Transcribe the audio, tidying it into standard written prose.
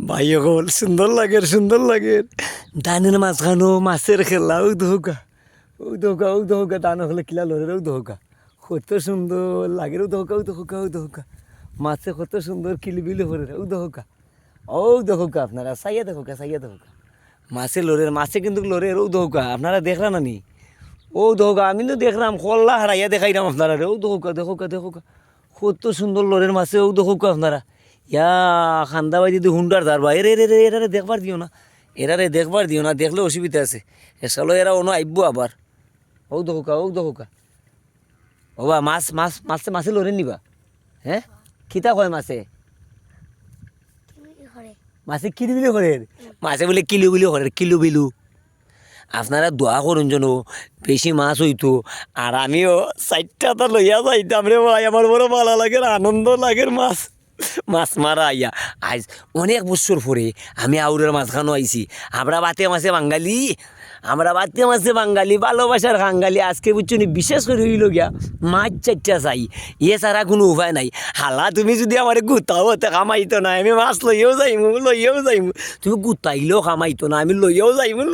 ভাই সকল সুন্দর লাগে ধানের মাঝখানো মাছের খেলা ও দোকা দান হলে কিলা লড়ে ও দোকা কত সুন্দর লাগে ও দোকা মাছে কত সুন্দর কিলিবিলি করে ও দোকা আপনারা সাইয়া দোকা মাছে লড়ে মাছে কিন্তু লড়ে ও দোকা আপনারা দেখলা না নি ও দোকা আমি তো দেখলাম কল্লা হারাইয়া দেখাইলাম আপনারা ও দোকা কত সুন্দর লড়ের মাছে ও দোকা আপনারা ইয়া খান্দাবাই যদি হুন্ডার ধারবা এরারে দেখবার দিও না দেখলে অসুবিধা আছে এসালো এরা অন্য আইব আবার ও দোকা ওবা মাছে লড়ে নিবা হ্যাঁ খিতা কয় মাছে কিলিবিলি করে মাছে বলে কিলু বিলু আপনারা দোয়া করুন যেন বেশি মাছ হইতো আর আমিও চারটা লইয়া যাইতাম রে ভাই আমার বড় ভালো লাগে আনন্দ লাগে মাছ মারা আইয়া আজ অনেক বছর পরে আমি আউরের মাঝখানো আইছি আমরা বাতে মাছে বাঙালি ভালোবাসার বাঙালি আজকে বুঝছো নি বিশেষ করে হইল গিয়া মাছ চারটা চাই ইয়ে ছাড়া কোনো উপায় নাই হালা তুমি যদি আমার গুতাও হতে কামাইতো না আমি মাছ লইয়াও যাইমু তুমি গুতাইলেও কামাইতো না আমি লইয়াও যাইমু